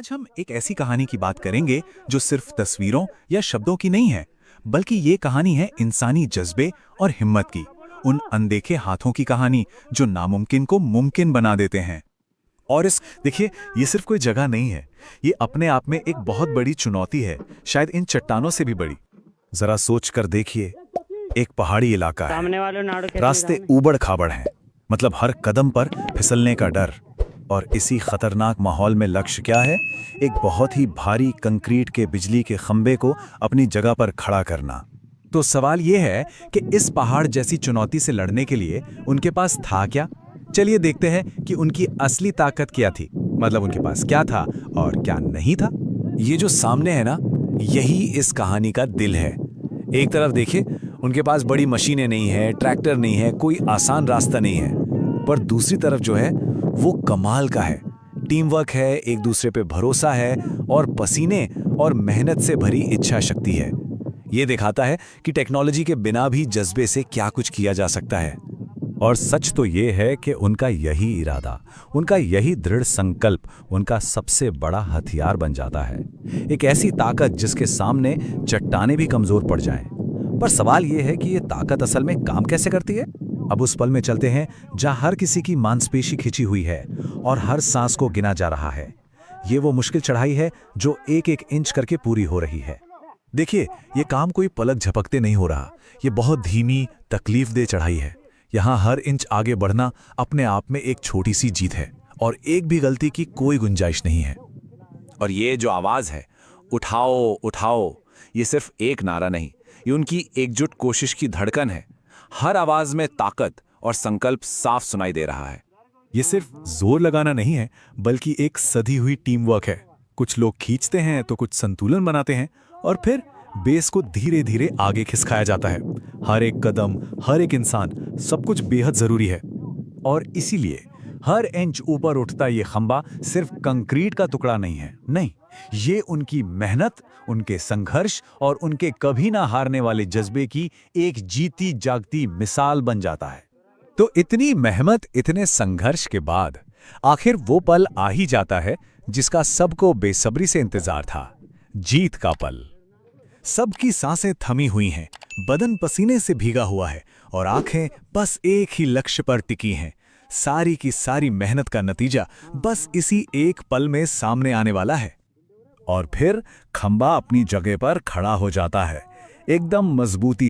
आज हम एक ऐसी कहानी की बात करेंगे जो सिर्फ तस्वीरों या शब्दों की नहीं है, बल्कि ये कहानी है इंसानी जज्बे और हिम्मत की। उन अनदेखे हाथों की कहानी जो नामुमकिन को मुमकिन बना देते हैं। और इस देखिए, ये सिर्फ कोई जगह नहीं है, ये अपने आप में एक बहुत बड़ी चुनौती है, शायद इन चट्टानों से भी बड़ी। जरा सोच कर देखिए, एक पहाड़ी इलाका है, रास्ते ऊबड़ खाबड़ हैं, मतलब हर कदम पर फिसलने का डर। और इसी खतरनाक माहौल में लक्ष्य क्या है? एक बहुत ही भारी कंक्रीट के बिजली के खंबे को अपनी जगह पर खड़ा करना। तो सवाल ये है कि इस पहाड़ जैसी चुनौती से लड़ने के लिए उनके पास था क्या? चलिए देखते हैं कि उनकी असली ताकत क्या थी, मतलब उनके पास क्या था और क्या नहीं था। ये जो सामने है ना, यही इस कहानी का दिल है। एक तरफ देखिए, उनके पास बड़ी मशीनें नहीं है, ट्रैक्टर नहीं है, कोई आसान रास्ता नहीं है। पर दूसरी तरफ जो है वो कमाल का है। टीम वर्क है, एक दूसरे पे भरोसा है और पसीने और मेहनत से भरी इच्छा शक्ति है। ये दिखाता है कि टेक्नोलॉजी के बिना भी जज्बे से क्या कुछ किया जा सकता है। और सच तो ये है कि उनका यही इरादा, उनका यही दृढ़ संकल्प उनका सबसे बड़ा हथियार बन जाता है। एक ऐसी ताकत जिसके सामने चट्टानें भी कमजोर पड़ जाएं। पर सवाल ये है कि ये ताकत असल में काम कैसे करती है? अब उस पल में चलते हैं जहां हर किसी की मांसपेशी खिंची हुई है और हर सांस को गिना जा रहा है। ये वो मुश्किल चढ़ाई है जो एक एक इंच करके पूरी हो रही है। देखिए, ये काम कोई पलक झपकते नहीं हो रहा, ये बहुत धीमी तकलीफदेह चढ़ाई है। यहाँ हर इंच आगे बढ़ना अपने आप में एक छोटी सी जीत है और एक भी गलती की कोई गुंजाइश नहीं है। और ये जो आवाज है, उठाओ उठाओ, ये सिर्फ एक नारा नहीं, ये उनकी एकजुट कोशिश की धड़कन है। हर आवाज में ताकत और संकल्प साफ सुनाई दे रहा है। ये सिर्फ जोर लगाना नहीं है, बल्कि एक सधी हुई टीम वर्क है। कुछ लोग खींचते हैं तो कुछ संतुलन बनाते हैं और फिर बेस को धीरे धीरे आगे खिसकाया जाता है। हर एक कदम, हर एक इंसान, सब कुछ बेहद जरूरी है। और इसीलिए हर इंच ऊपर उठता ये खंबा सिर्फ कंक्रीट का टुकड़ा नहीं है, नहीं, ये उनकी मेहनत, उनके संघर्ष और उनके कभी ना हारने वाले जज्बे की एक जीती जागती मिसाल बन जाता है। तो इतनी मेहनत, इतने संघर्ष के बाद आखिर वो पल आ ही जाता है जिसका सबको बेसब्री से इंतजार था, जीत का पल। सबकी सांसें थमी हुई हैं, बदन पसीने से भीगा हुआ है और आंखें बस एक ही लक्ष्य पर टिकी हैं। सारी की सारी मेहनत का नतीजा बस इसी एक पल में सामने आने वाला है। और फिर खंबा अपनी जगह पर खड़ा हो जाता है, एकदम मजबूती